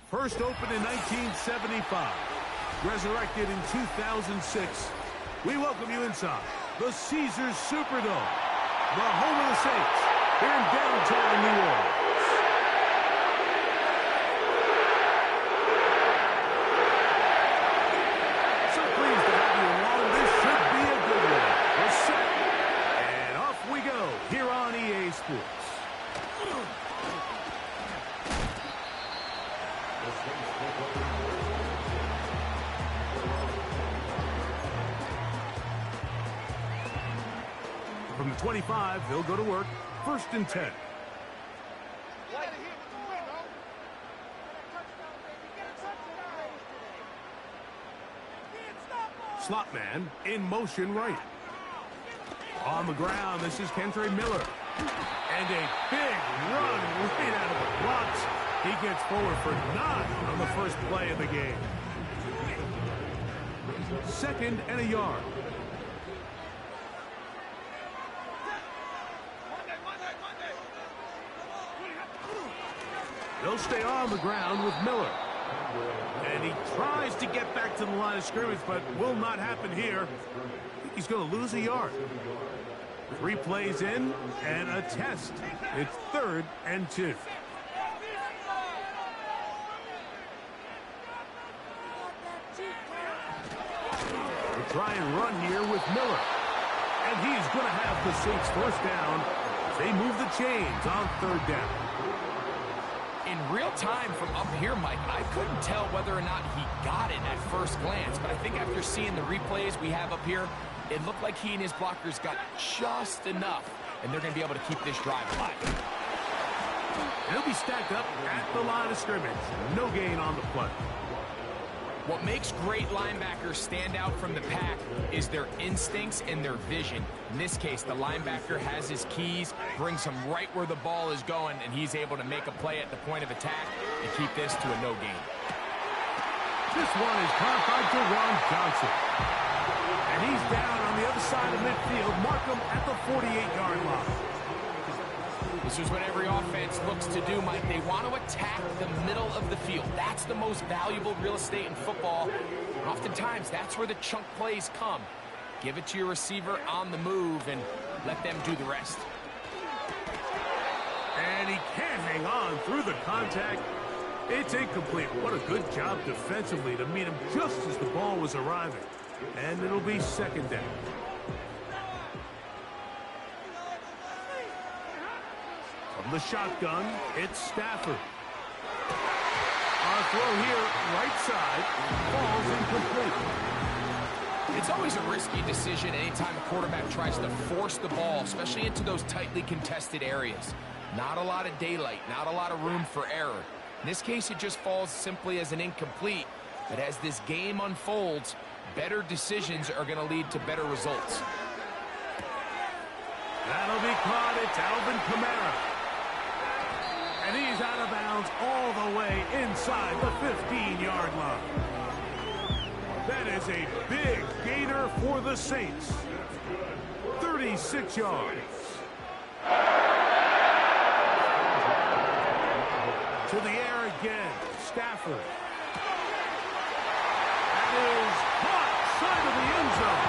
First opened in 1975, resurrected in 2006. We welcome you inside the Caesars Superdome, the home of the Saints, here in downtown New Orleans. So pleased to have you along. This should be a good one. We're set, and off we go here on EA Sports. From the 25, they'll go to work. First and 10. Slot man in motion right. On the ground, this is Kendre Miller. And a big run right out of the blocks. He gets forward for 9 on the first play of the game. Second and a yard. They'll stay on the ground with Miller. And he tries to get back to the line of scrimmage, but will not happen here. He's going to lose a yard. 3 plays in and a test. It's 3rd and 2. They try and run here with Miller. And he's going to have the Saints first down. They move the chains on 3rd down. In real time from up here, Mike, I couldn't tell whether or not he got it at first glance, but I think after seeing the replays we have up here, it looked like he and his blockers got just enough, and they're going to be able to keep this drive alive. He'll be stacked up at the line of scrimmage. No gain on the play. What makes great linebackers stand out from the pack is their instincts and their vision. In this case, the linebacker has his keys, brings him right where the ball is going, and he's able to make a play at the point of attack and keep this to a no gain. This one is caught by Dewan Johnson. And he's down on the other side of midfield. Mark him at the 48-yard line. This is what every offense looks to do, Mike. They want to attack the middle of the field. That's the most valuable real estate in football. And oftentimes, that's where the chunk plays come. Give it to your receiver on the move and let them do the rest. And he can't hang on through the contact. It's incomplete. What a good job defensively to meet him just as the ball was arriving. And it'll be 2nd down. From the shotgun, it's Stafford. On a throw here, right side, falls incomplete. It's always a risky decision anytime a quarterback tries to force the ball, especially into those tightly contested areas. Not a lot of daylight, not a lot of room for error. In this case, it just falls simply as an incomplete. But as this game unfolds, better decisions are going to lead to better results. That'll be caught. It's Alvin Kamara. And he's out of bounds all the way inside the 15-yard line. That is a big gainer for the Saints. 36 yards. To the air again. Stafford. That is caught side of the end zone.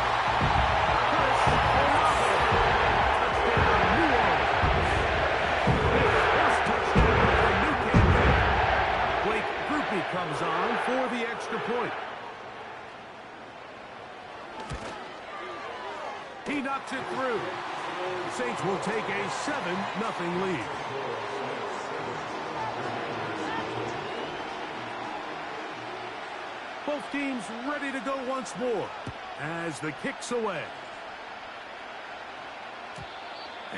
Chris Olave. Touchdown, New Orleans. His first touchdown of the new campaign. Blake Grupe comes on for the extra point. He knocks it through. Saints will take a 7-0 lead. Both teams ready to go once more as the kick's away.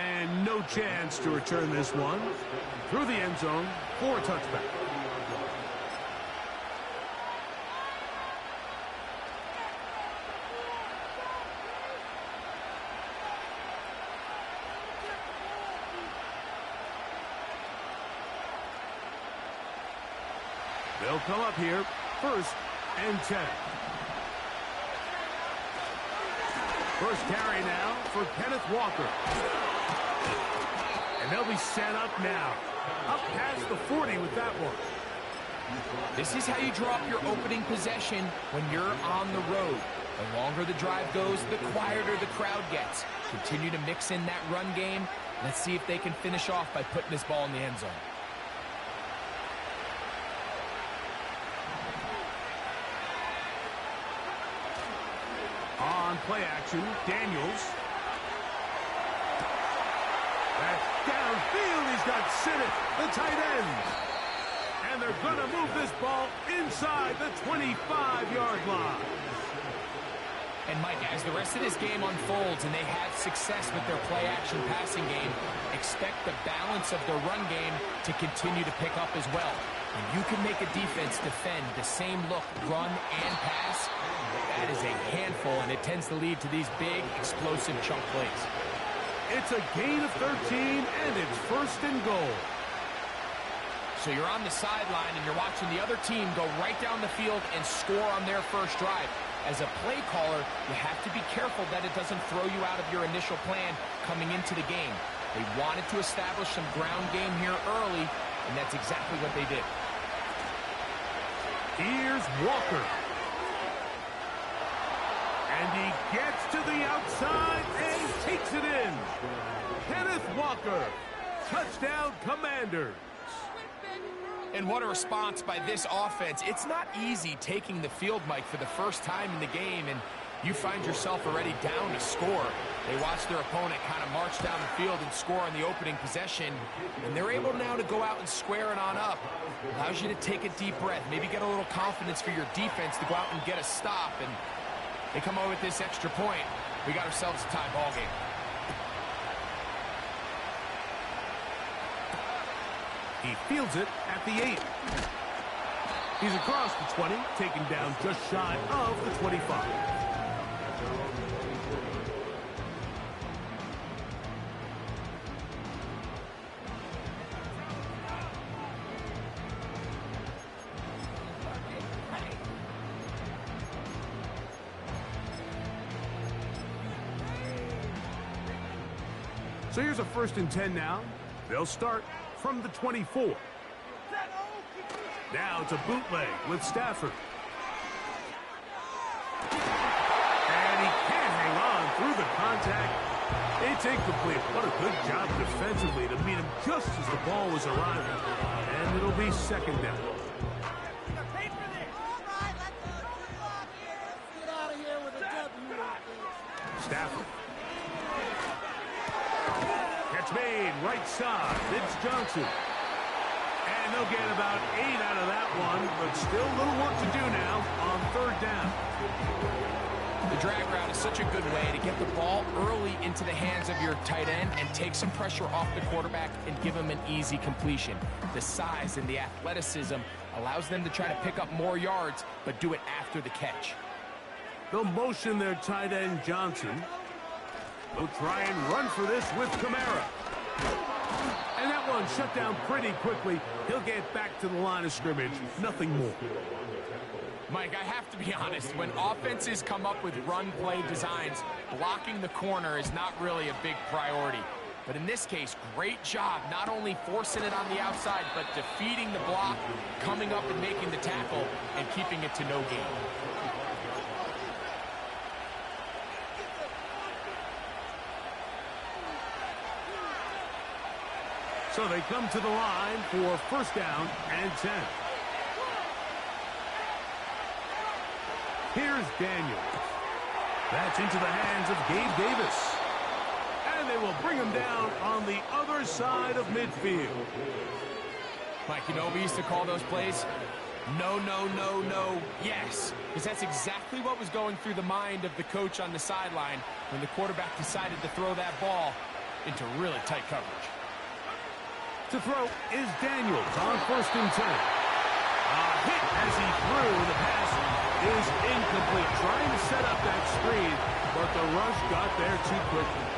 And no chance to return this one through the end zone for a touchback. They'll come up here, 1st and 10. First carry now for Kenneth Walker. And they'll be set up now. Up past the 40 with that one. This is how you draw up your opening possession when you're on the road. The longer the drive goes, the quieter the crowd gets. Continue to mix in that run game. Let's see if they can finish off by putting this ball in the end zone. On play action, Daniels. That's downfield. He's got Sinnott, the tight end. And they're going to move this ball inside the 25-yard line. And Mike, as the rest of this game unfolds and they have success with their play-action passing game, expect the balance of the run game to continue to pick up as well. And you can make a defense defend the same look, run and pass. That is a handful, and it tends to lead to these big, explosive chunk plays. It's a gain of 13, and it's first and goal. So you're on the sideline, and you're watching the other team go right down the field and score on their first drive. As a play caller, you have to be careful that it doesn't throw you out of your initial plan coming into the game. They wanted to establish some ground game here early, and that's exactly what they did. Here's Walker. And he gets to the outside and takes it in. Kenneth Walker. Touchdown, Commanders. And what a response by this offense. It's not easy taking the field, Mike, for the first time in the game, and you find yourself already down to score. They watch their opponent kind of march down the field and score on the opening possession, and they're able now to go out and square it on up. Allows you to take a deep breath, maybe get a little confidence for your defense to go out and get a stop, and they come over with this extra point. We got ourselves a tie ball game. He fields it at the 8. He's across the 20, taken down just shy of the 25. So here's a 1st and 10 now. They'll start from the 24. Now it's a bootleg with Stafford. And he can't hang on through the contact. It's incomplete. What a good job defensively to meet him just as the ball was arriving. And it'll be 2nd down. Stafford. Catch made, right side. It's Johnson. And they'll get about 8 out of that one, but still a little work to do now on 3rd down. The drag route is such a good way to get the ball early into the hands of your tight end and take some pressure off the quarterback and give him an easy completion. The size and the athleticism allows them to try to pick up more yards, but do it after the catch. They'll motion their tight end, Johnson. They'll try and run for this with Kamara. And that one shut down pretty quickly. He'll get back to the line of scrimmage. Nothing more. Mike, I have to be honest. When offenses come up with run play designs, blocking the corner is not really a big priority. But in this case, great job not only forcing it on the outside, but defeating the block, coming up and making the tackle, and keeping it to no gain. So they come to the line for 1st down and 10. Here's Daniels. That's into the hands of Gabe Davis. And they will bring him down on the other side of midfield. Mike, you know we used to call those plays? No, no, no, no, yes. Because that's exactly what was going through the mind of the coach on the sideline when the quarterback decided to throw that ball into really tight coverage. To throw is Daniels on 1st and 10. A hit as he threw. The pass is incomplete. Trying to set up that screen, but the rush got there too quickly.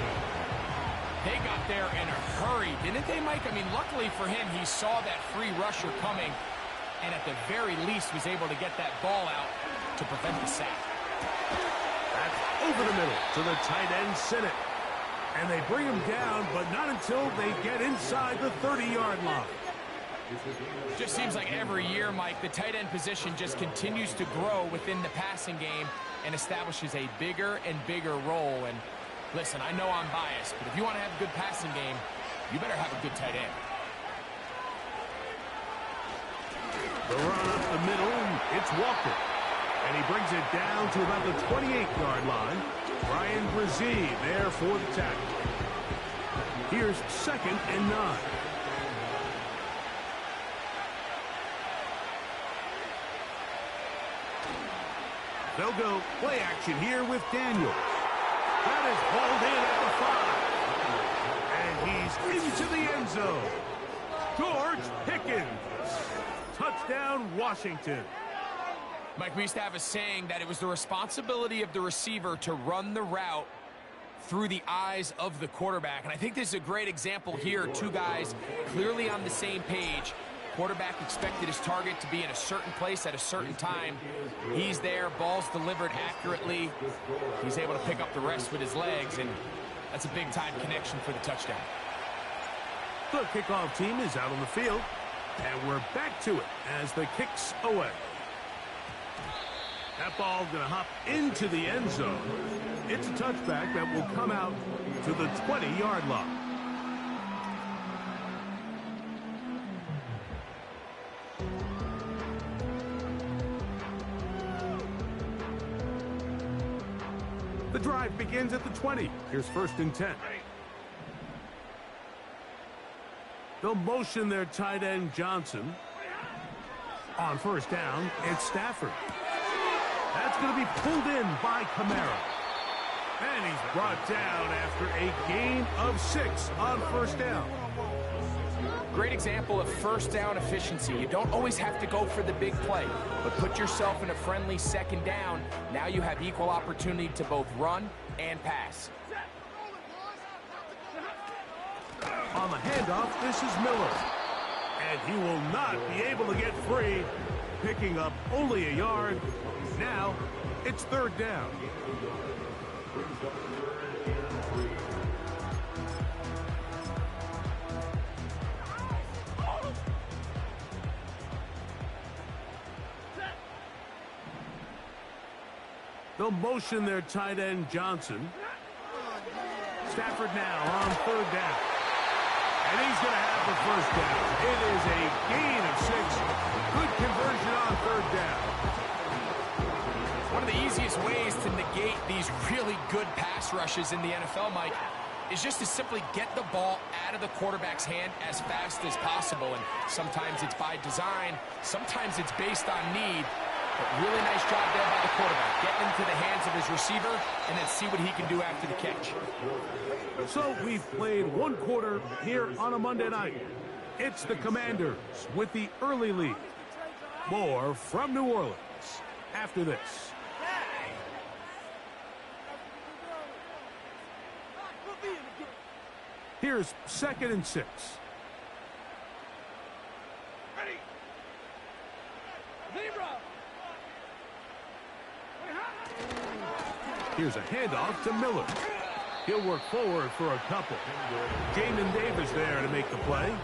They got there in a hurry, didn't they, Mike? I mean, luckily for him, he saw that free rusher coming, and at the very least was able to get that ball out to prevent the sack. That's over the middle to the tight end, Sinnott. And they bring him down, but not until they get inside the 30-yard line. Just seems like every year, Mike, the tight end position just continues to grow within the passing game and establishes a bigger and bigger role. And listen, I know I'm biased, but if you want to have a good passing game, you better have a good tight end. The run up the middle, it's Walker. And he brings it down to about the 28-yard line. Brian Brzee there for the tackle. Here's 2nd and 9. They'll go play action here with Daniels. That is hauled in at the 5. And he's into the end zone. George Pickens. Touchdown, Washington. Mike, we used to have a saying that it was the responsibility of the receiver to run the route through the eyes of the quarterback. And I think this is a great example here. Two guys clearly on the same page. Quarterback expected his target to be in a certain place at a certain time. He's there, ball's delivered accurately. He's able to pick up the rest with his legs, and that's a big-time connection for the touchdown. The kickoff team is out on the field, and we're back to it as the kick's away. That ball going to hop into the end zone. It's a touchback that will come out to the 20-yard line. The drive begins at the 20. Here's 1st and 10. They'll motion their tight end Johnson. On 1st down, it's Stafford. That's going to be pulled in by Kamara. And he's brought down after a gain of 6 on 1st down. Great example of 1st down efficiency. You don't always have to go for the big play, but put yourself in a friendly 2nd down. Now you have equal opportunity to both run and pass. On the handoff, this is Miller. And he will not be able to get free, picking up only a yard. Now, it's 3rd down. They'll motion their tight end Johnson. Stafford now on 3rd down. And he's going to have the 1st down. It is a gain of 6. Good conversion on 3rd down. One of the easiest ways to negate these really good pass rushes in the NFL, Mike, is just to simply get the ball out of the quarterback's hand as fast as possible. And sometimes it's by design, sometimes it's based on need. But really nice job there by the quarterback, getting into the hands of his receiver and then see what he can do after the catch. So we've played 1 quarter here on a Monday night. It's the Commanders with the early lead. More from New Orleans after this. Here's 2nd and 6. Ready. Zebra. Here's a handoff to Miller. He'll work forward for a couple. Jamin Davis there to make the play.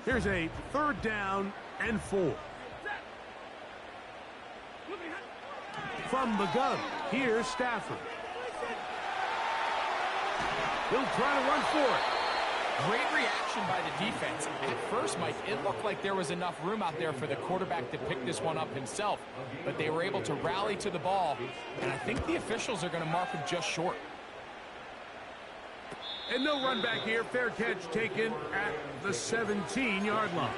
Here's a 3rd down and 4. From the gun, here's Stafford. He'll try to run for it. Great reaction by the defense. At first, Mike, it looked like there was enough room out there for the quarterback to pick this one up himself. But they were able to rally to the ball, and I think the officials are going to mark him just short. And no run back here. Fair catch taken at the 17-yard line.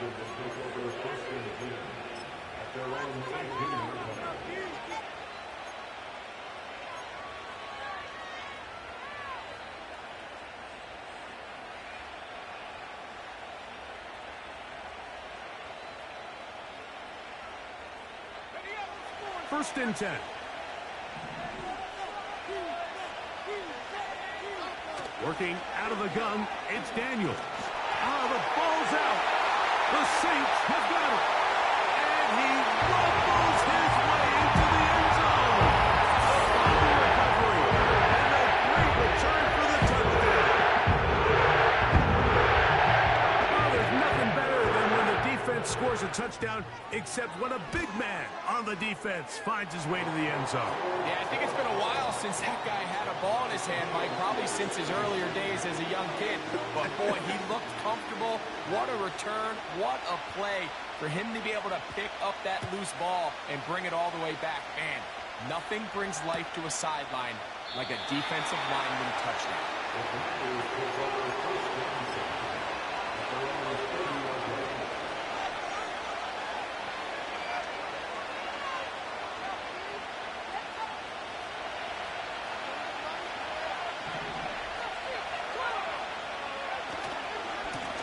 First and 10. Working out of the gun, it's Daniels. Ah, the ball's out. The Saints have got it. And he rumbles his way into the end zone. Fumble recovery. And a great return for the touchdown. Well, there's nothing better than when the defense scores a touchdown, except when a big man on the defense finds his way to the end zone. Yeah, I think it's been a while since that guy had a ball in his hand, Mike, probably since his earlier days as a young kid. But, boy, he looked comfortable. What a return. What a play for him to be able to pick up that loose ball and bring it all the way back. Man, nothing brings life to a sideline like a defensive lineman touchdown.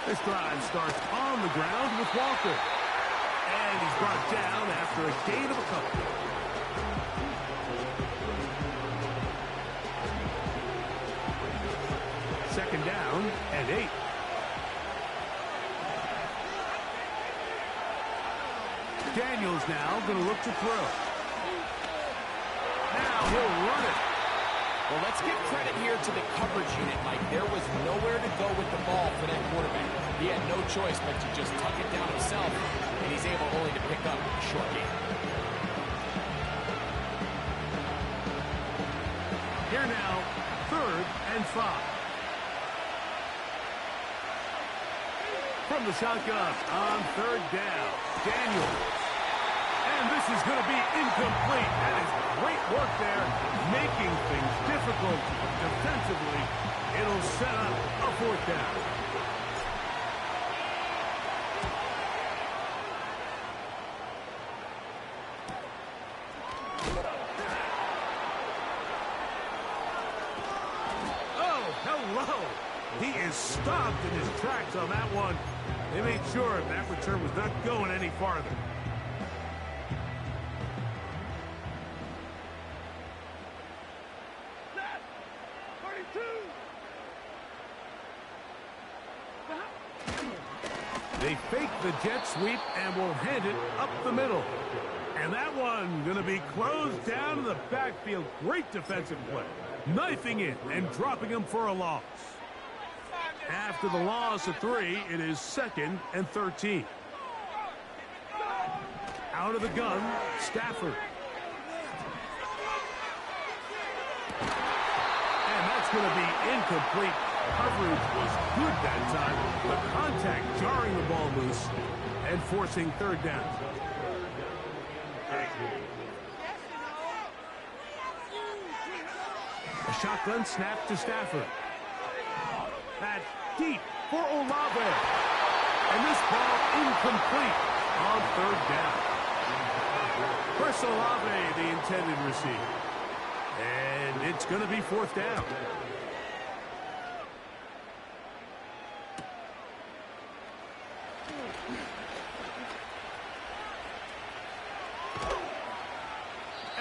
This drive starts on the ground with Walker. And he's brought down after a gain of a couple. Second down and 8. Daniels now going to look to throw. Now he'll run it. Well, let's give credit here to the coverage unit, Mike. There was nowhere to go with the ball for that quarterback. He had no choice but to just tuck it down himself, and he's able only to pick up a short gain. Here now, 3rd and 5. From the shotgun on 3rd down, Daniels. And this is going to be incomplete. That is great work there, making things difficult defensively. It'll set up a 4th down. Oh, hello. He is stopped in his tracks on that one. They made sure that return was not going any farther. They fake the jet sweep and will hand it up the middle. And that one going to be closed down in the backfield. Great defensive play. Knifing in and dropping him for a loss. After the loss of 3, it is 2nd and 13. Out of the gun, Stafford. And that's going to be incomplete. Coverage was good that time, but contact jarring the ball loose and forcing 3rd down. A shotgun snap to Stafford. That's deep for Olave. And this ball incomplete on 3rd down. Chris Olave, the intended receiver. And it's going to be 4th down.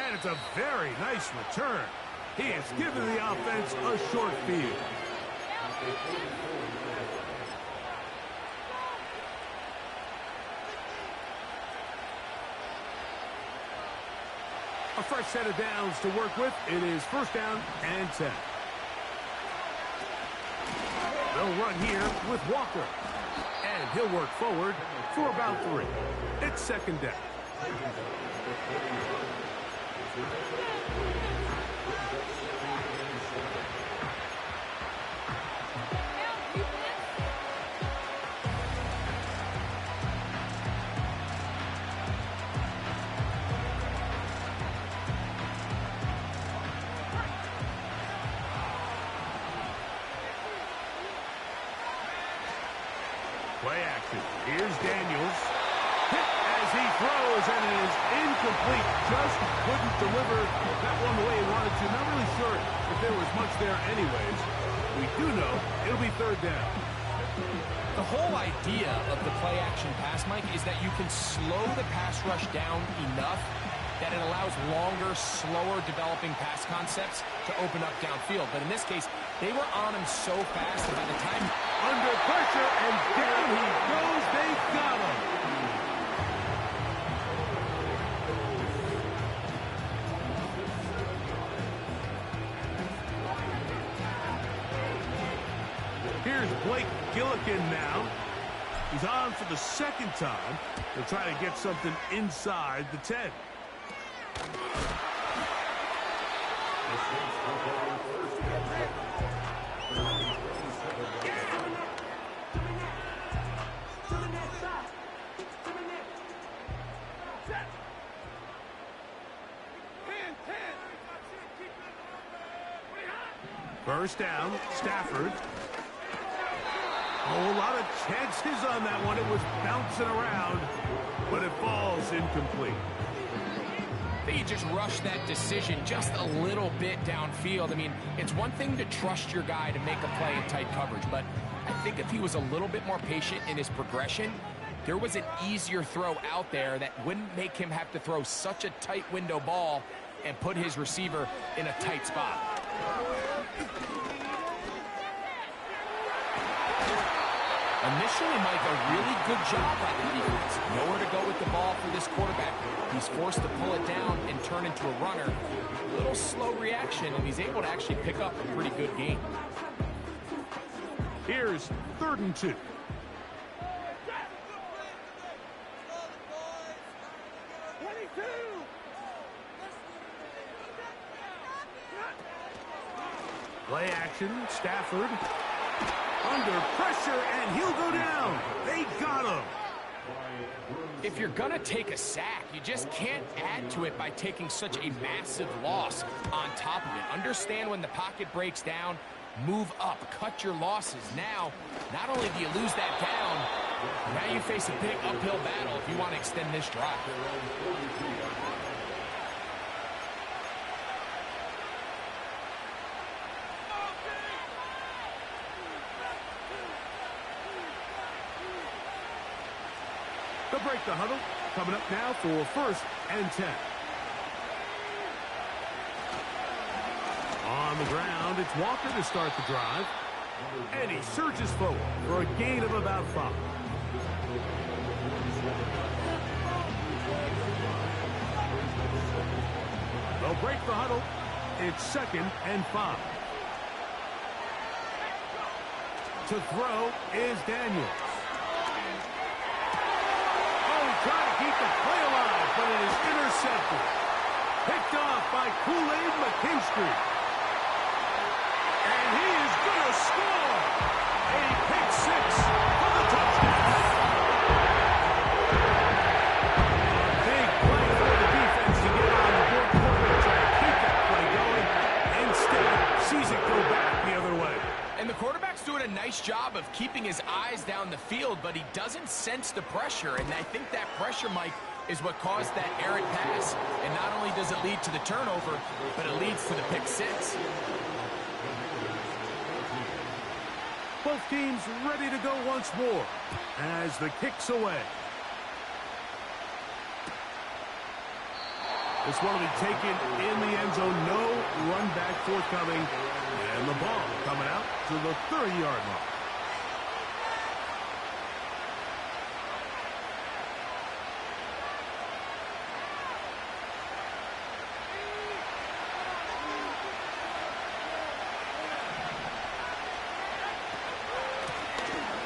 And it's a very nice return. He has given the offense a short field. A fresh set of downs to work with. It is 1st down and 10. They'll run here with Walker. And he'll work forward for about 3. It's 2nd down. Play action. Here's Daniels. Hit as he throws, and it is incomplete. Just couldn't deliver that one the way he wanted to. Not really sure if there was much there anyways. We do know it'll be 3rd down. The whole idea of the play-action pass, Mike, is that you can slow the pass rush down enough that it allows longer, slower developing pass concepts to open up downfield. But in this case, they were on him so fast that by the time... Under pressure, and down he goes. They got him. Here's Blake Gillikin now. He's on for the second time. They'll try to get something inside the 10. First down, Stafford. Oh, a lot of chances on that one. It was bouncing around, but it falls incomplete. They just rushed that decision just a little bit downfield. I mean, it's one thing to trust your guy to make a play in tight coverage, but I think if he was a little bit more patient in his progression, there was an easier throw out there that wouldn't make him have to throw such a tight window ball and put his receiver in a tight spot. Initially, Mike, a really good job by the defense. Nowhere to go with the ball for this quarterback. He's forced to pull it down and turn into a runner. A little slow reaction, and he's able to actually pick up a pretty good game. Here's 3rd and 2. Play action, Stafford. Under pressure, and he'll go down. They got him. If you're going to take a sack, you just can't add to it by taking such a massive loss on top of it. Understand when the pocket breaks down, move up, cut your losses. Now, not only do you lose that down, now you face a big uphill battle if you want to extend this drive. They'll break the huddle. Coming up now for 1st and 10. On the ground, it's Walker to start the drive. And he surges forward for a gain of about 5. They'll break the huddle. It's 2nd and 5. To throw is Daniels. Trying to keep the play alive, but it is intercepted. Picked off by Kool-Aid McKinstry. And he is going to score. A pick 6 for the touchdown. A big play for the defense to get on the board quarterback, trying to keep that play going. Instead, sees it go back the other way. And the quarterback's doing a nice job of keeping his eyes down the field, but he doesn't sense the pressure. And I think that pressure, Mike, is what caused that errant pass. And not only does it lead to the turnover, but it leads to the pick 6. Both teams ready to go once more as the kick's away. This one will be taken in the end zone. No run back forthcoming. And the ball coming out to the 30-yard line.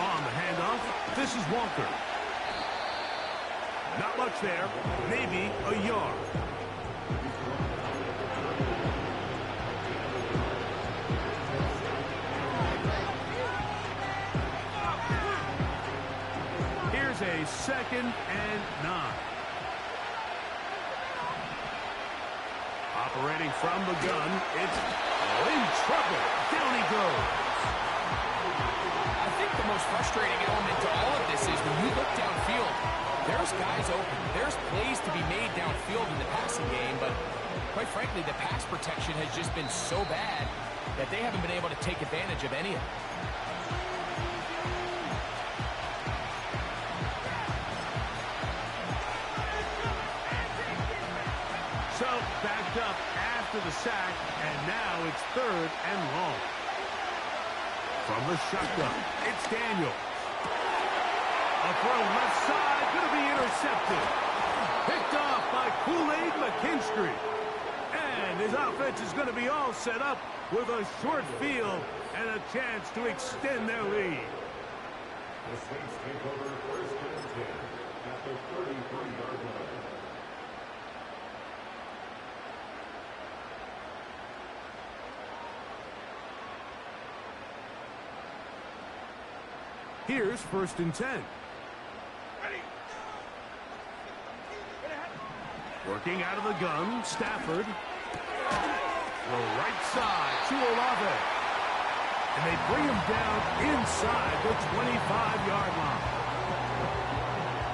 On the handoff, this is Walker. Not much there, maybe a yard. A 2nd and 9. Operating from the gun, it's in trouble. Down he goes. I think the most frustrating element to all of this is when you look downfield, there's guys open. There's plays to be made downfield in the passing game, but quite frankly, the pass protection has just been so bad that they haven't been able to take advantage of any of it. backed up after the sack, and now it's 3rd and long. From the shotgun, it's Daniels. A throw left side, going to be intercepted. Picked off by Kool-Aid McKinstry. And his offense is going to be all set up with a short field and a chance to extend their lead. The Saints take over 1st and 10 at the 33-yard line. Here's 1st and 10. Working out of the gun, Stafford. The right side to Olave. And they bring him down inside the 25-yard line.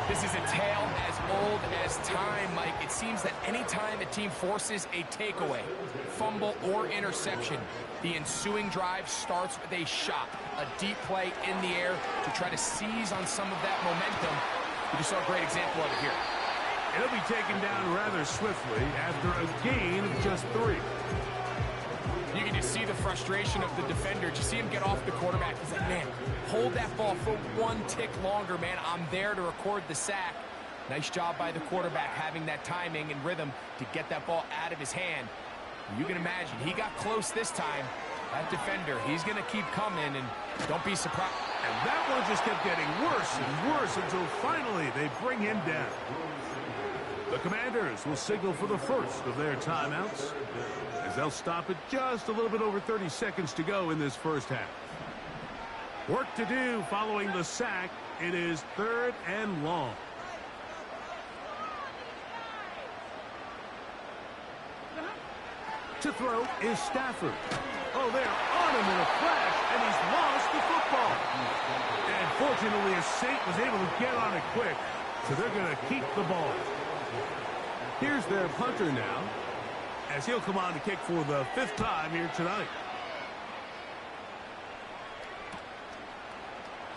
This is a tale as old as time, Mike. It seems that any time a team forces a takeaway, fumble, or interception, the ensuing drive starts with a shot, a deep play in the air to try to seize on some of that momentum. We just saw a great example of it here. It'll be taken down rather swiftly after a gain of just 3. You can just see the frustration of the defender. You see him get off the quarterback. He's like, man, hold that ball for 1 tick longer, man. I'm there to record the sack. Nice job by the quarterback having that timing and rhythm to get that ball out of his hand. You can imagine, he got close this time. That defender, he's going to keep coming, and don't be surprised. And that one just kept getting worse and worse until finally they bring him down. The Commanders will signal for the first of their timeouts, as they'll stop it just a little bit over 30 seconds to go in this first half. Work to do following the sack. It is 3rd and long. To throw is Stafford. Oh, they're on him in a flash, and he's lost the football. And fortunately, a Saint was able to get on it quick, so they're going to keep the ball. Here's their punter now, as he'll come on to kick for the 5th time here tonight.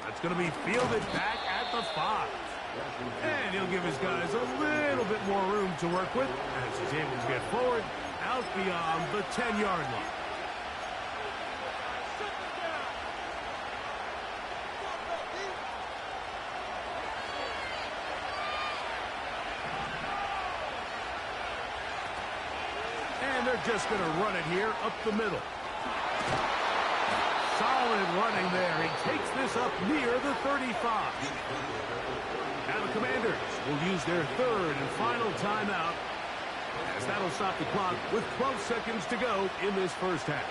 That's going to be fielded back at the 5. And he'll give his guys a little bit more room to work with as he's able to get forward out beyond the 10-yard line. And they're just going to run it here up the middle. Solid running there. He takes this up near the 35. Now the Commanders will use their 3rd and final timeout, as that'll stop the clock with 12 seconds to go in this first half.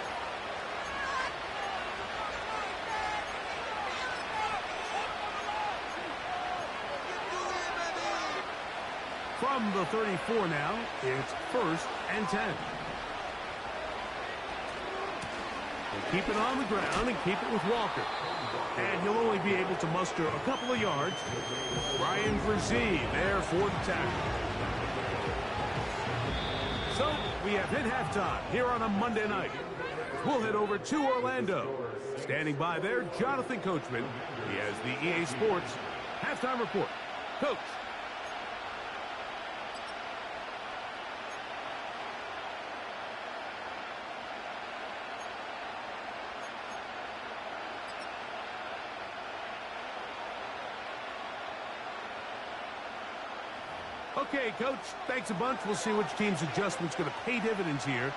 From the 34 now, it's 1st and 10. They'll keep it on the ground and keep it with Walker. And he'll only be able to muster a couple of yards. Ryan Brzee there for the tackle. So we have hit halftime here on a Monday night. We'll head over to Orlando. Standing by there, Jonathan Coachman. He has the EA Sports halftime report. Coach. Okay, Coach, thanks a bunch. We'll see which team's adjustment's going to pay dividends here.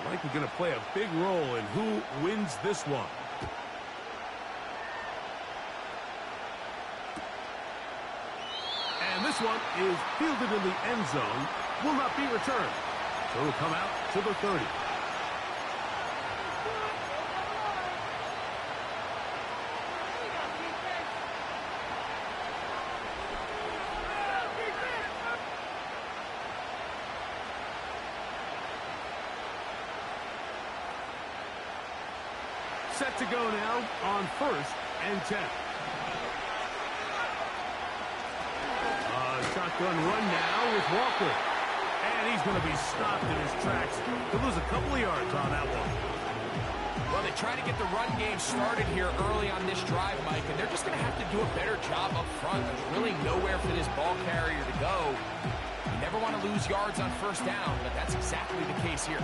Likely going to play a big role in who wins this one. And this one is fielded in the end zone. Will not be returned. So it'll come out to the 30. Set to go now on 1st and 10. Shotgun run now with Walker. And he's going to be stopped in his tracks. He'll lose a couple of yards on that one. Well, they try to get the run game started here early on this drive, Mike, and they're just going to have to do a better job up front. There's really nowhere for this ball carrier to go. You never want to lose yards on first down, but that's exactly the case here.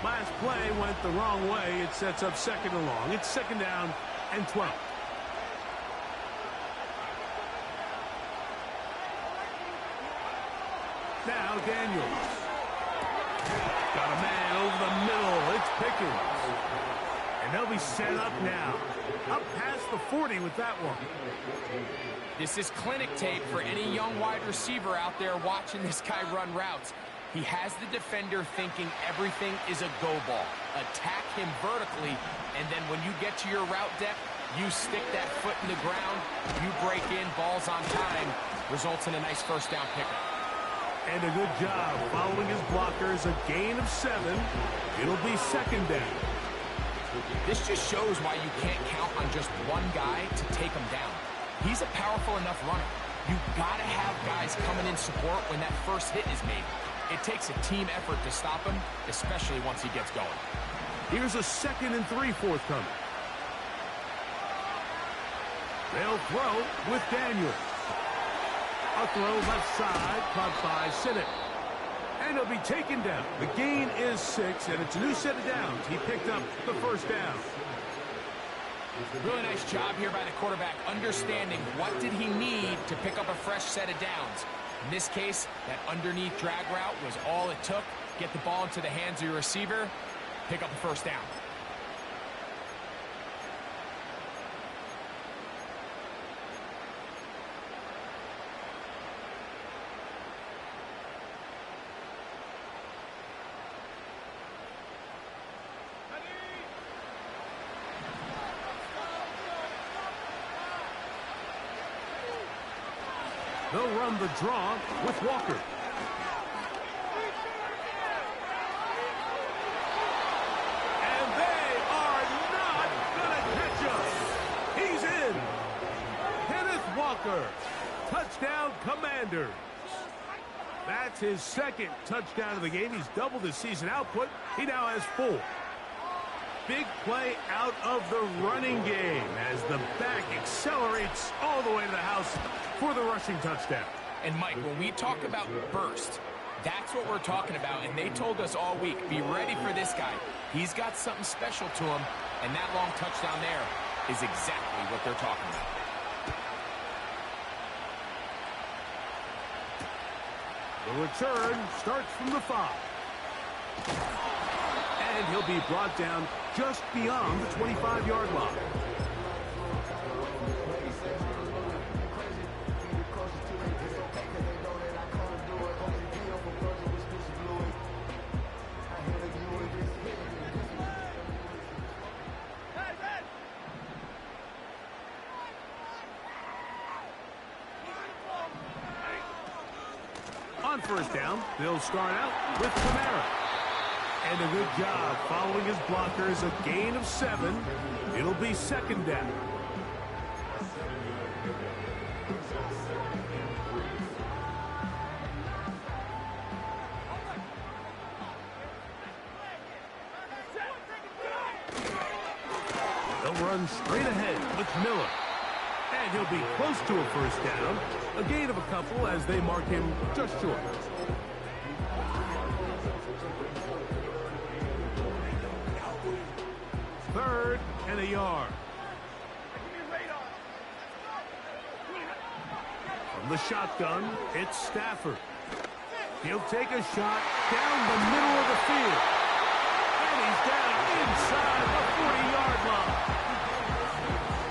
Last play went the wrong way. It sets up second and long. It's second down and 12. Now Daniels. Got a man over the middle. It's Pickens. And they'll be set up now. Up past the 40 with that one. This is clinic tape for any young wide receiver out there watching this guy run routes. He has the defender thinking everything is a go ball. Attack him vertically, and then when you get to your route depth, you stick that foot in the ground, you break in, balls on time, results in a nice first down pickup. And a good job following his blockers, a gain of 7. It'll be second down. This just shows why you can't count on just one guy to take him down. He's a powerful enough runner. You've got to have guys coming in support when that first hit is made. It takes a team effort to stop him, especially once he gets going. Here's a 2nd and 3 forthcoming. They'll throw with Daniels. A throw left side, caught by Sinnott. And he'll be taken down. The gain is 6, and it's a new set of downs. He picked up the first down. Really nice job here by the quarterback, understanding what did he need to pick up a fresh set of downs. In this case, that underneath drag route was all it took. Get the ball into the hands of your receiver, pick up the first down. They'll run the draw with Walker. And they are not going to catch him. He's in. Kenneth Walker. Touchdown, Commanders. That's his 2nd touchdown of the game. He's doubled his season output. He now has 4. Big play out of the running game as the back accelerates all the way to the house for the rushing touchdown. And Mike, when we talk about burst, that's what we're talking about. And they told us all week, be ready for this guy. He's got something special to him, and that long touchdown there is exactly what they're talking about. The return starts from the 5. And he'll be brought down just beyond the 25-yard line. On first down, they'll start out with Kamara. And a good job following his blockers, a gain of 7. It'll be second down. They'll run straight ahead with Miller. And he'll be close to a first down. A gain of a couple as they mark him just short. Third and a yard. From the shotgun, it's Stafford. He'll take a shot down the middle of the field. And he's down inside the 40-yard line.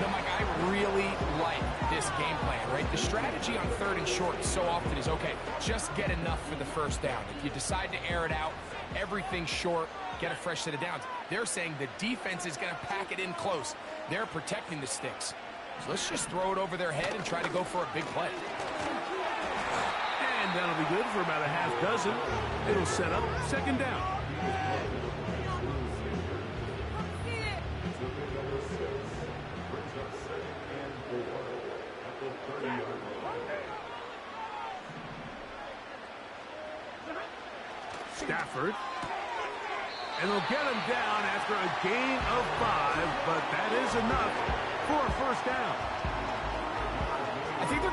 Now, Mike, I really like this game plan, right? The strategy on 3rd and short so often is, okay, just get enough for the first down. If you decide to air it out, everything short, get a fresh set of downs. They're saying the defense is going to pack it in close. They're protecting the sticks. So let's just throw it over their head and try to go for a big play. And that'll be good for about a half dozen. It'll set up second down. Stafford. And they'll get him down after a gain of 5, but that is enough for a first down.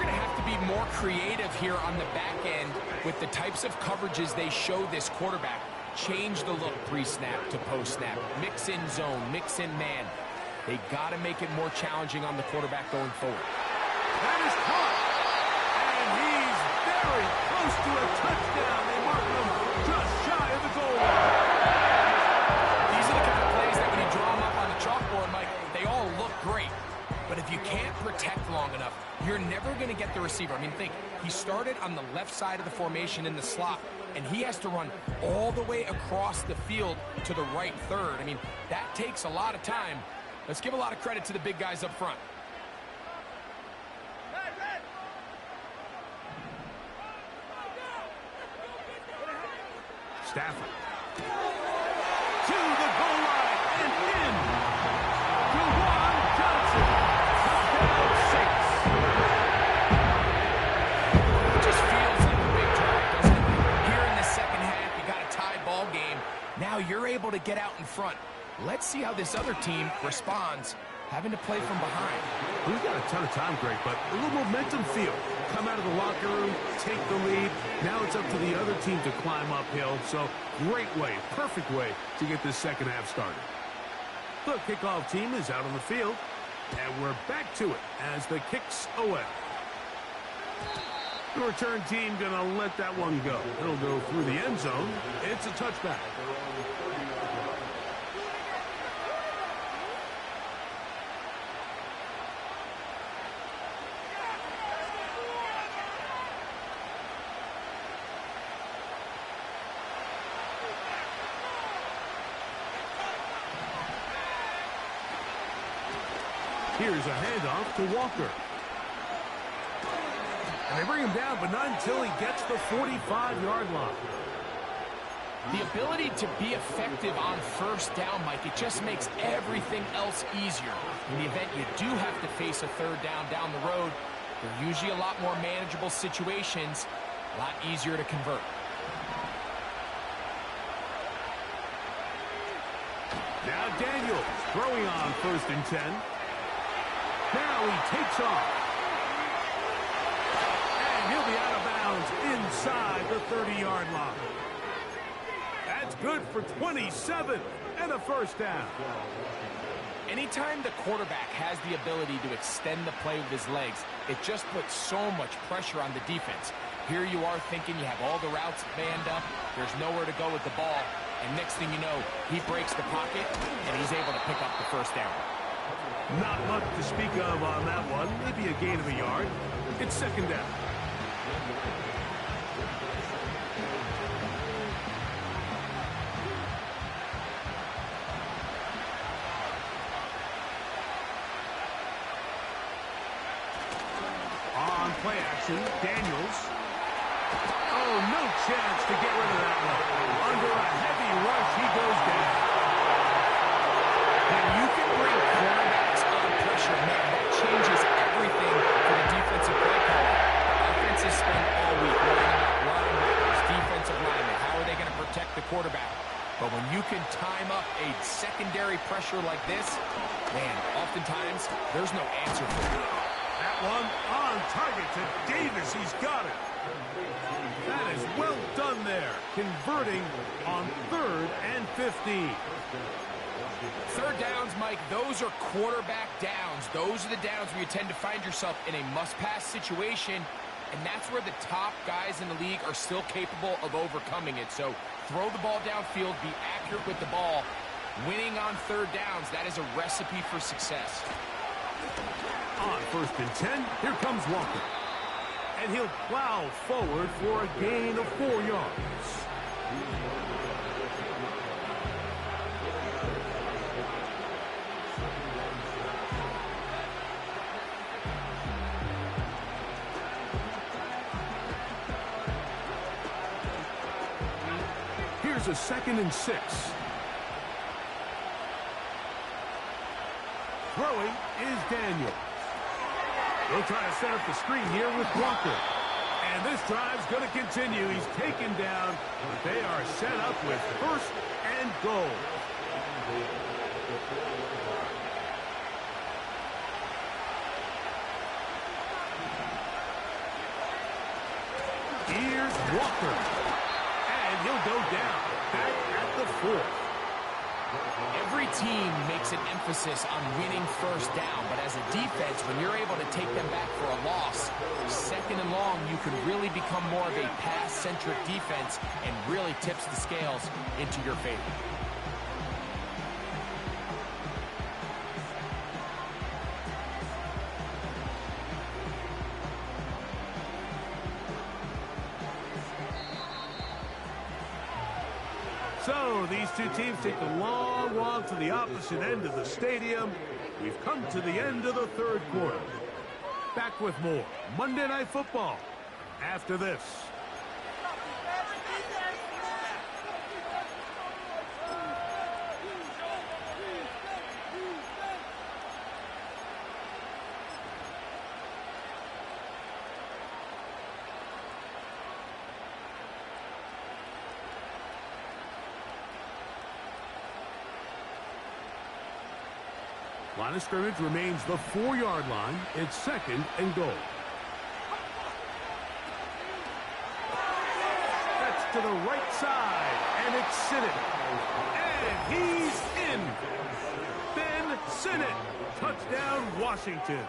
going to have to be more creative here on the back end with the types of coverages they show this quarterback. Change the look pre-snap to post-snap. Mix in zone, mix in man. They got to make it more challenging on the quarterback going forward. That is caught. And he's very close to a touchdown. They mark him just shy of the goal line. These are the kind of plays that when you draw them up on the chalkboard, Mike, they all look great. But if you can't protect long enough, you're never going to get the receiver. I mean, think, he started on the left side of the formation in the slot, and he has to run all the way across the field to the right third. I mean, that takes a lot of time. Let's give a lot of credit to the big guys up front. Stafford. To the goal line and in. Juwan Johnson. Touchdown 6. It just feels like a big drive, doesn't it? Here in the second half, you got a tie ball game. Now you're able to get out in front. Let's see how this other team responds, having to play from behind. We've got a ton of time, Greg, but a little momentum feel. Come out of the locker room, take the lead. Now it's up to the other team to climb uphill. So great way, perfect way to get this second half started. The kickoff team is out on the field, and we're back to it as the kick's away. The return team going to let that one go. It'll go through the end zone. It's a touchback. Here's a handoff to Walker. And they bring him down, but not until he gets the 45-yard line. The ability to be effective on first down, Mike, it just makes everything else easier. In the event you do have to face a third down the road, they're usually a lot more manageable situations, a lot easier to convert. Now Daniels throwing on 1st and 10. Now he takes off. And he'll be out of bounds inside the 30-yard line. That's good for 27 and a first down. Anytime the quarterback has the ability to extend the play with his legs, it just puts so much pressure on the defense. Here you are thinking you have all the routes manned up, there's nowhere to go with the ball, and next thing you know, he breaks the pocket, and he's able to pick up the first down. Not much to speak of on that one. Maybe a gain of a yard. It's second down. On play action, Daniels. Oh, no chance to get rid of that one. Under a heavy rush, he goes down. When you can bring quarterbacks under pressure, man, that changes everything for the defensive play caller. Offense has spent all week worrying about linebackers, defensive linemen. How are they going to protect the quarterback? But when you can time up a secondary pressure like this, man, oftentimes there's no answer for it. That one on target to Davis. He's got it. That is well done there, converting on 3rd and 15. Third downs, Mike, those are quarterback downs. Those are the downs where you tend to find yourself in a must-pass situation, and that's where the top guys in the league are still capable of overcoming it. So throw the ball downfield, be accurate with the ball. Winning on third downs, that is a recipe for success. On 1st and 10, here comes Walker. And he'll plow forward for a gain of 4 yards. Here's a 2nd and 6. Throwing is Daniels. They'll try to set up the screen here with Walker. And this drive's going to continue. He's taken down, but they are set up with 1st and goal. Here's Walker. And he'll go down. Back at the 4. Every team makes an emphasis on winning first down, but as a defense, when you're able to take them back for a loss, second and long, you can really become more of a pass-centric defense and really tips the scales into your favor. So these two teams take a long walk to the opposite end of the stadium. We've come to the end of the third quarter. Back with more Monday Night Football after this. Line of scrimmage remains the 4-yard line. It's 2nd and goal. That's to the right side, and it's Sinnott. And he's in. Ben Sinnott. Touchdown, Washington.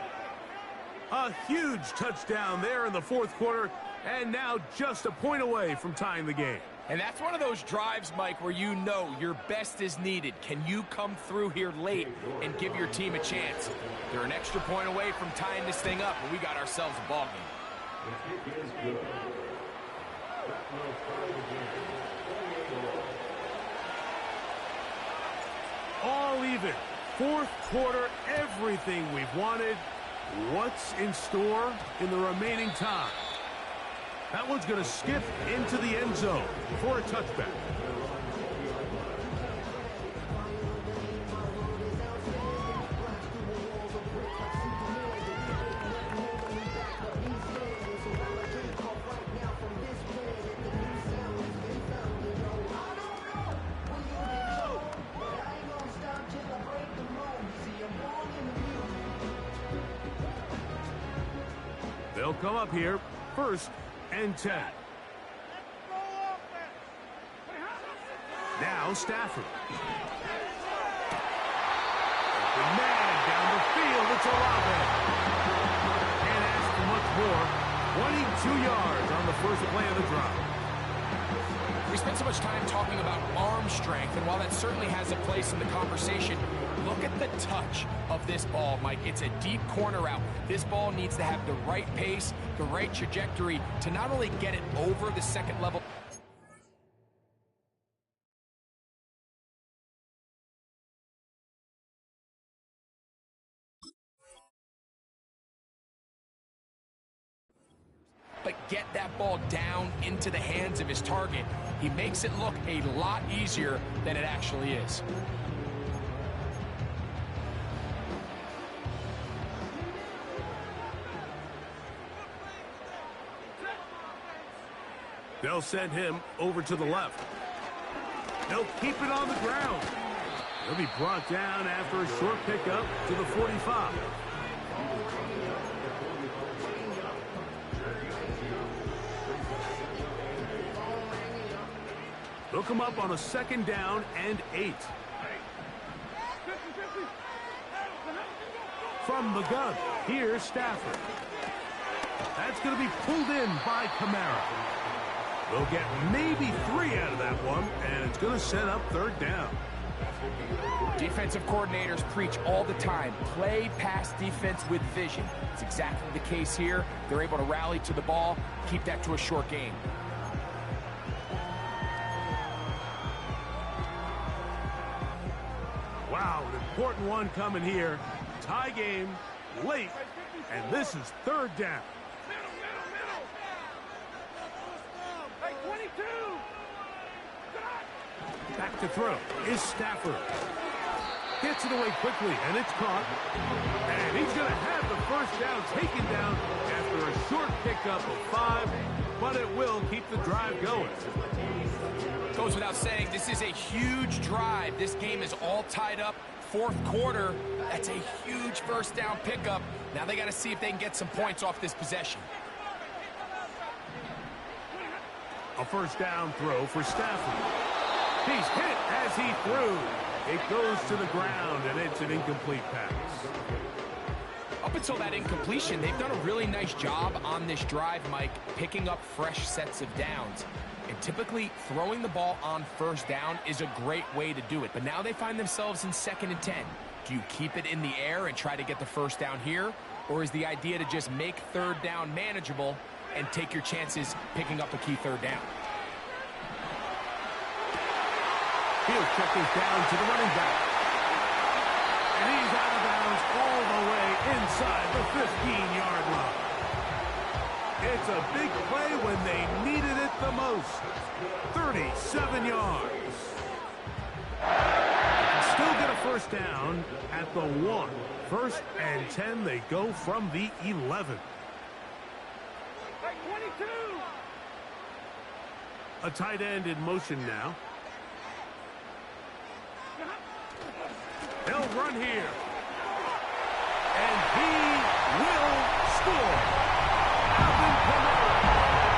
A huge touchdown there in the fourth quarter, and now just a point away from tying the game. And that's one of those drives, Mike, where you know your best is needed. Can you come through here late and give your team a chance? They're an extra point away from tying this thing up, and we got ourselves a ball game. The kick is good. That will tie the game. All even. Fourth quarter, everything we've wanted. What's in store in the remaining time? That one's going to skip into the end zone for a touchback. They'll come up here, 1st and 10. Now Stafford. Open man down the field. It's Olave. Can't ask for much more. 22 yards on the first play of the drive. We spent so much time talking about arm strength, and while that certainly has a place in the conversation, look at the touch of this ball, Mike. It's a deep corner out. This ball needs to have the right pace, the right trajectory to not only get it over the second level. But get that ball down into the hands of his target. He makes it look a lot easier than it actually is. They'll send him over to the left. They'll keep it on the ground. He'll be brought down after a short pickup to the 45. They'll come up on a 2nd down and 8. From the gun, here's Stafford. That's going to be pulled in by Kamara. They'll get maybe 3 out of that one, and it's going to set up 3rd down. Defensive coordinators preach all the time, play pass defense with vision. It's exactly the case here. They're able to rally to the ball, keep that to a short game. Wow, an important one coming here. Tie game, late, and this is 3rd down. Back to throw is Stafford. Gets it away quickly, and it's caught. And he's going to have the 1st down taken down after a short pickup of 5, but it will keep the drive going. Goes without saying, this is a huge drive. This game is all tied up. 4th quarter, that's a huge 1st down pickup. Now they got to see if they can get some points off this possession. A first down throw for Stafford. He's hit as he threw. It goes to the ground, and it's an incomplete pass. Up until that incompletion, they've done a really nice job on this drive, Mike, picking up fresh sets of downs. And typically, throwing the ball on first down is a great way to do it. But now they find themselves in 2nd and 10. Do you keep it in the air and try to get the first down here? Or is the idea to just make 3rd down manageable and take your chances picking up a key 3rd down? He'll check this down to the running back. And he's out of bounds all the way inside the 15-yard line. It's a big play when they needed it the most. 37 yards. Still get a first down at the 1. 1st and 10, they go from the 11. A tight end in motion now. They'll run here. And he will score. Alvin Kamara.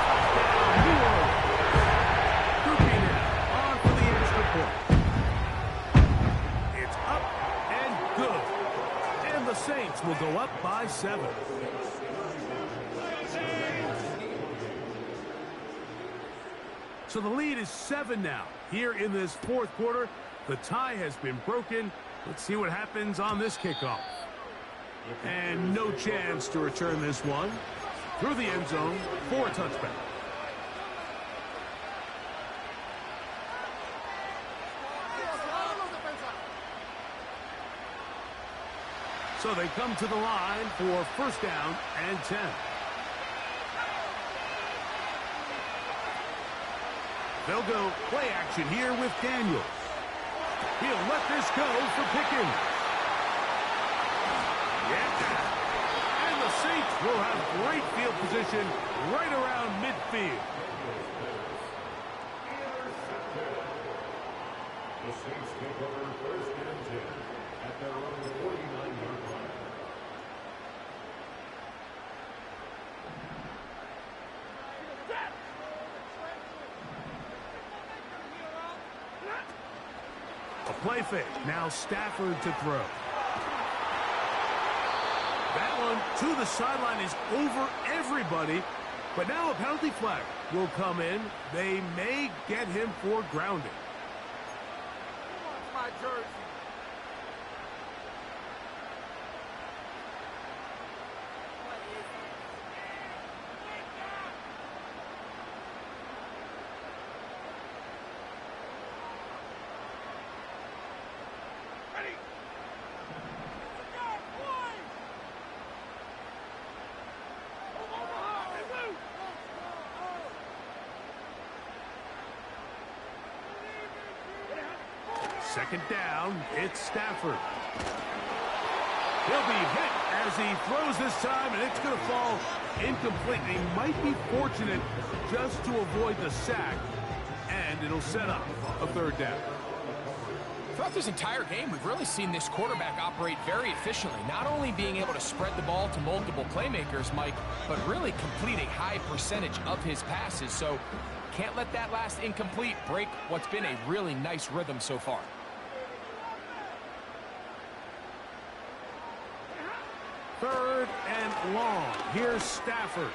Touchdown, New Orleans. Goopy now on for the extra point. It's up and good. And the Saints will go up by 7. So the lead is 7 now. Here in this 4th quarter, the tie has been broken. Let's see what happens on this kickoff. And no chance to return this one. Through the end zone for a touchback. So they come to the line for first down and 10. They'll go play action here with Daniels. He'll let this go for Pickens. Yeah. And the Saints will have great field position right around midfield. The Saints take over 1st and 10 at their own 49-yard line. A play fake. Now Stafford to throw. That one to the sideline is over everybody. But now a penalty flag will come in. They may get him for grounding. My jersey. Second down, it's Stafford. He'll be hit as he throws this time, and it's going to fall incomplete. He might be fortunate just to avoid the sack, and it'll set up a 3rd down. Throughout this entire game, we've really seen this quarterback operate very efficiently, not only being able to spread the ball to multiple playmakers, Mike, but really complete a high percentage of his passes. So can't let that last incomplete break what's been a really nice rhythm so far. Third and long. Here's Stafford.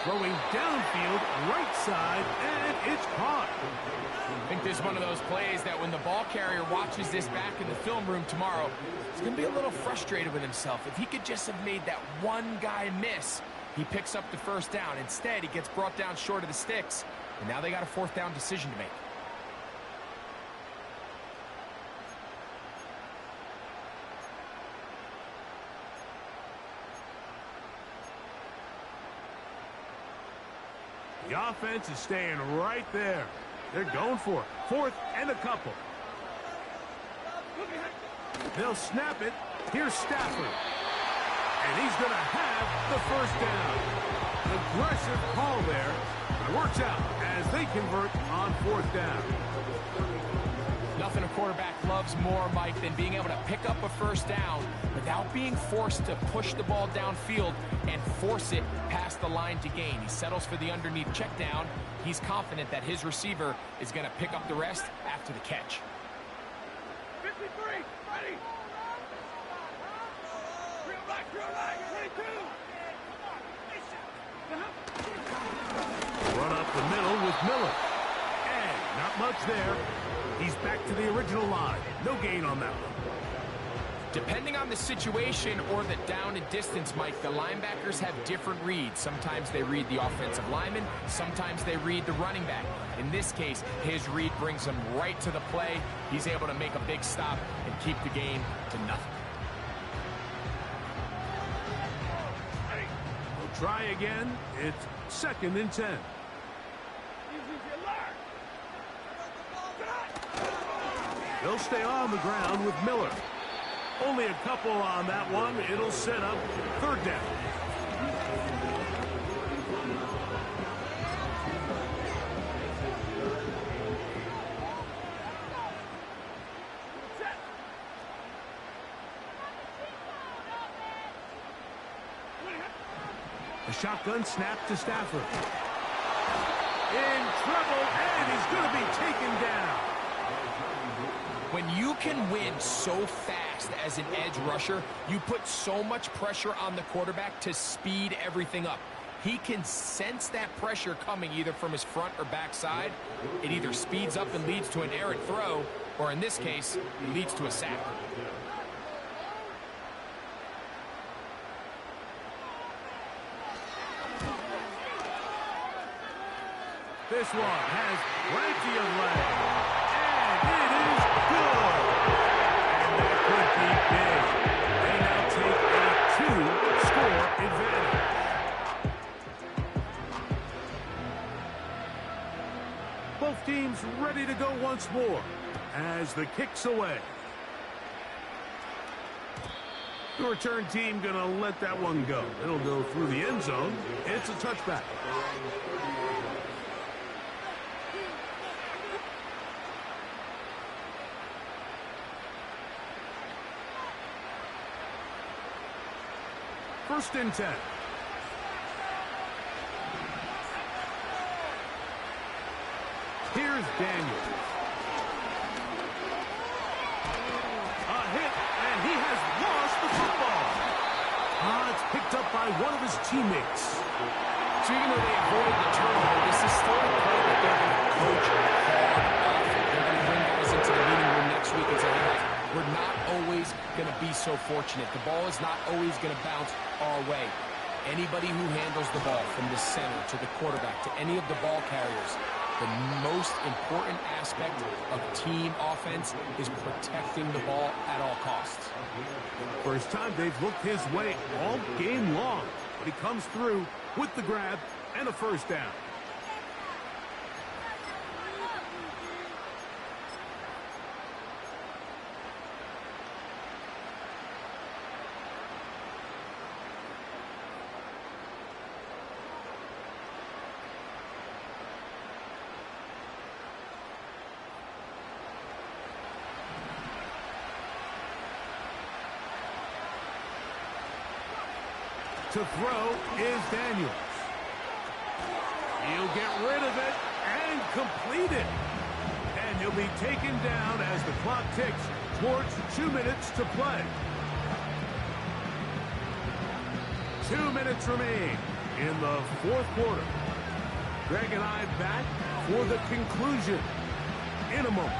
Throwing downfield, right side, and it's caught. I think this is one of those plays that when the ball carrier watches this back in the film room tomorrow, he's going to be a little frustrated with himself. If he could just have made that one guy miss, he picks up the first down. Instead, he gets brought down short of the sticks, and now they got a 4th down decision to make. The offense is staying right there. They're going for it. 4th and a couple. They'll snap it. Here's Stafford. And he's going to have the first down. Aggressive call there. It works out as they convert on 4th down. Nothing a quarterback loves more, Mike, than being able to pick up a first down without being forced to push the ball downfield and force it past the line to gain. He settles for the underneath check down. He's confident that his receiver is going to pick up the rest after the catch. 53, ready. Real back, 22. Run up the middle with Miller. And not much there. He's back to the original line. No gain on that one. Depending on the situation or the down and distance, Mike, the linebackers have different reads. Sometimes they read the offensive lineman. Sometimes they read the running back. In this case, his read brings him right to the play. He's able to make a big stop and keep the gain to nothing. We'll try again. It's 2nd and 10. They'll stay on the ground with Miller. Only a couple on that one. It'll set up 3rd down. A shotgun snap to Stafford. In trouble, and he's going to be taken down. When you can win so fast as an edge rusher, you put so much pressure on the quarterback to speed everything up. He can sense that pressure coming either from his front or back side. It either speeds up and leads to an errant throw, or in this case, it leads to a sack. This one has plenty of leg. And it is good. And that could be big. They now take a 2-score advantage. Both teams ready to go once more as the kick's away. The return team going to let that one go. It'll go through the end zone. It's a touchback. First and 10. Here's Daniels. A hit, and he has lost the football. It's picked up by one of his teammates. So even though they avoided the turnover, this is still a play that they're going to coach hard off. They're going to bring guys into the meeting room next week and say, hey guys, we're not always going to be so fortunate. The ball is not always going to bounce our way. Anybody who handles the ball from the center to the quarterback to any of the ball carriers, the most important aspect of team offense is protecting the ball at all costs. First time they've looked his way all game long, but he comes through with the grab and a first down. To throw is Daniels. He'll get rid of it and complete it. And he'll be taken down as the clock ticks towards 2 minutes to play. 2 minutes remain in the 4th quarter. Greg and I back for the conclusion in a moment.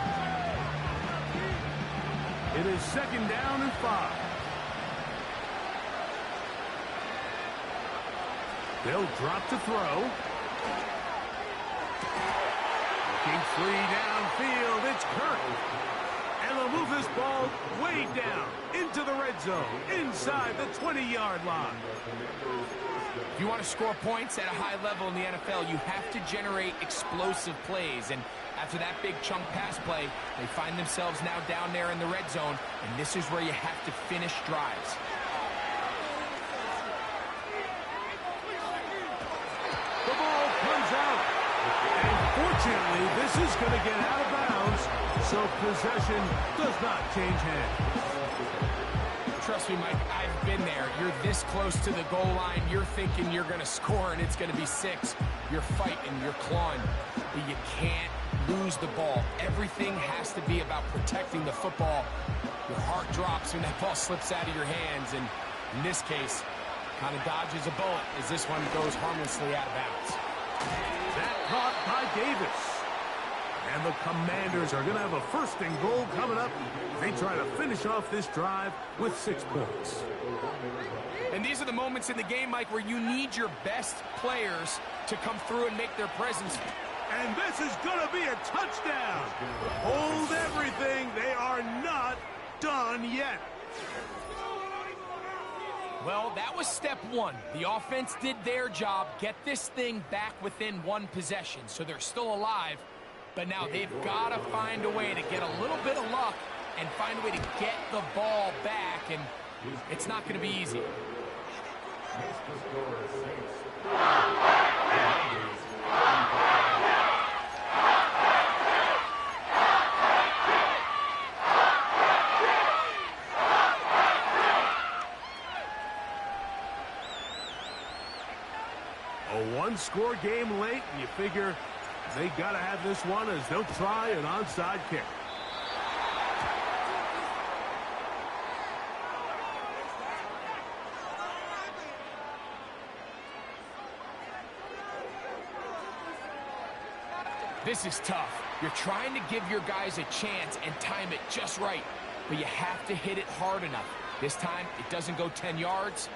It is 2nd down and 5. They'll drop to throw. Looking free downfield. It's Kirk. And they'll move this ball way down into the red zone, inside the 20-yard line. If you want to score points at a high level in the NFL, you have to generate explosive plays. And after that big chunk pass play, they find themselves now down there in the red zone. And this is where you have to finish drives. The ball comes out. And fortunately, this is going to get out of bounds So possession does not change hands. Trust me, Mike, I've been there. You're this close to the goal line. You're thinking you're going to score, and it's going to be 6. You're fighting, you're clawing, but you can't lose the ball. Everything has to be about protecting the football. Your heart drops when that ball slips out of your hands, and in this case, kind of dodges a bullet as this one goes harmlessly out of bounds. That caught by Davis. And the Commanders are going to have a 1st and goal coming up. They try to finish off this drive with 6 points. And these are the moments in the game, Mike, where you need your best players to come through and make their presence. And this is going to be a touchdown. Hold everything. They are not done yet. Well, that was step 1. The offense did their job, get this thing back within 1 possession. So they're still alive, but now they've got to find a way to get a little bit of luck and find a way to get the ball back, and it's not going to be easy. A 1-score game late, and you figure they got to have this one as they'll try an onside kick. This is tough. You're trying to give your guys a chance and time it just right, but you have to hit it hard enough. This time, it doesn't go 10 yards.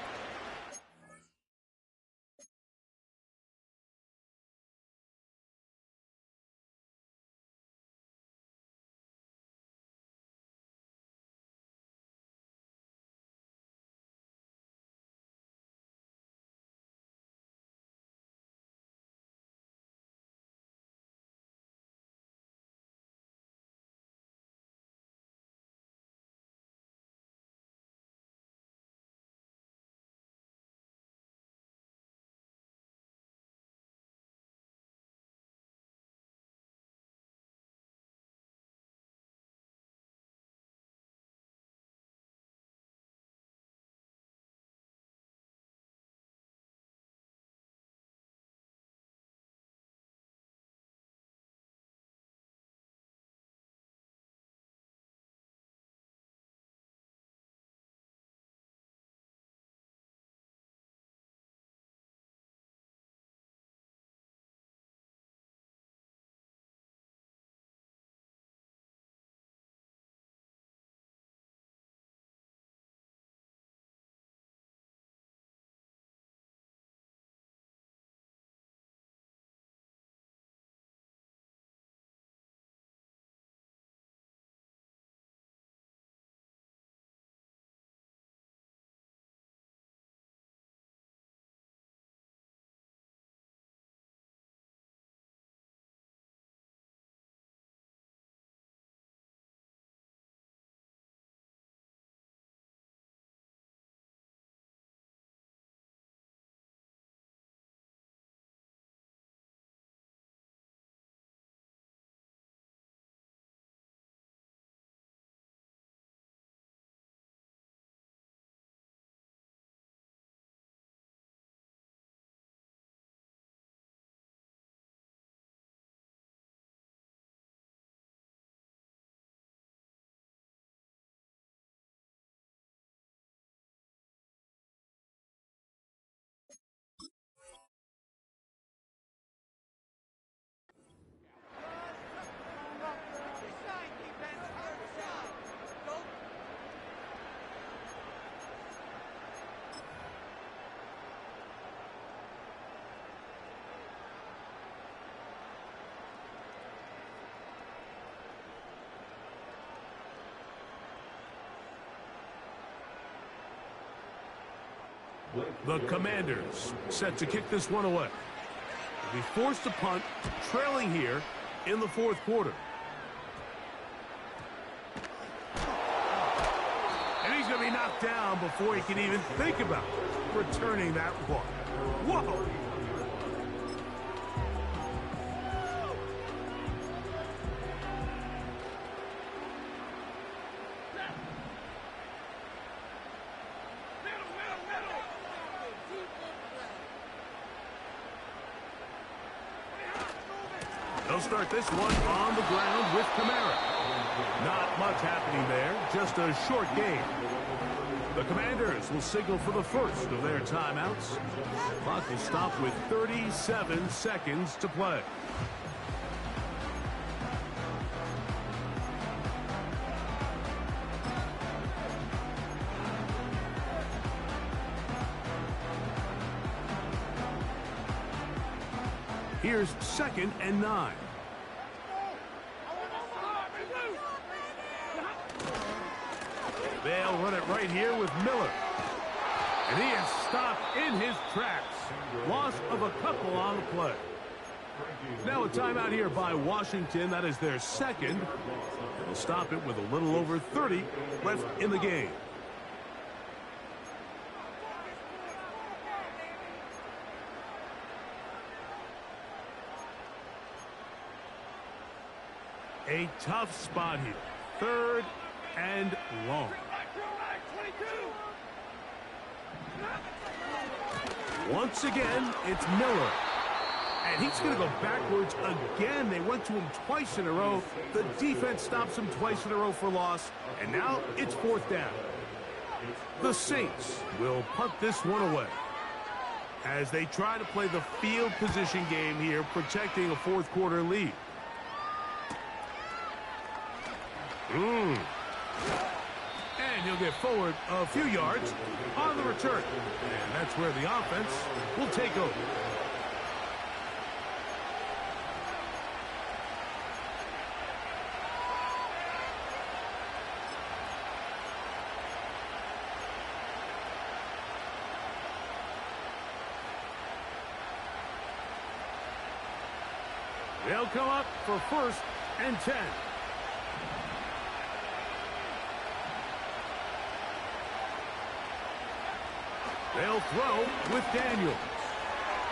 The Commanders set to kick this one away. They'll be forced to punt, trailing here in the 4th quarter. And he's going to be knocked down before he can even think about returning that one. Whoa! They'll start this one on the ground with Kamara. Not much happening there, just a short game. The Commanders will signal for the first of their timeouts. Clock will stop with 37 seconds to play. Here's 2nd and 9. They'll run it right here with Miller. And he is stopped in his tracks. Loss of a couple on the play. Now a timeout here by Washington. That is their second. They'll stop it with a little over 30 left in the game. A tough spot here. 3rd and long. Once again, it's Miller. And he's going to go backwards again. They went to him twice in a row. The defense stops him twice in a row for loss. And now it's 4th down. The Saints will punt this one away as they try to play the field position game here, protecting a 4th quarter lead. And he'll get forward a few yards on the return. And that's where the offense will take over. They'll come up for 1st and 10. They'll throw with Daniels.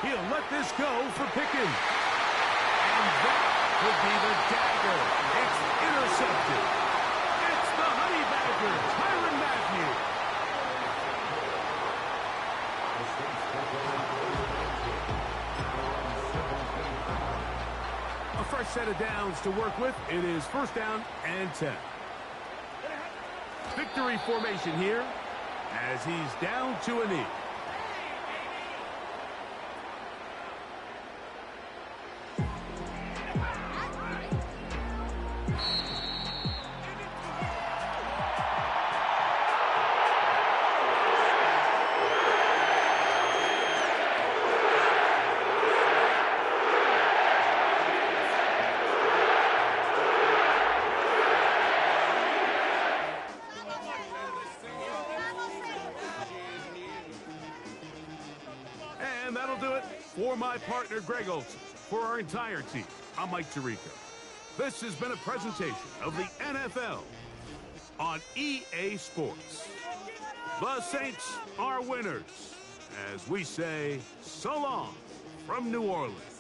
He'll let this go for Pickens. And that could be the dagger. It's intercepted. It's the Honey Badger, Tyrann Mathieu. A fresh set of downs to work with. It is 1st down and 10. Victory formation here as he's down to a knee. And that'll do it for my partner, Greg Olsen. For our entire team, I'm Mike Tirico. This has been a presentation of the NFL on EA Sports. The Saints are winners, as we say so long from New Orleans.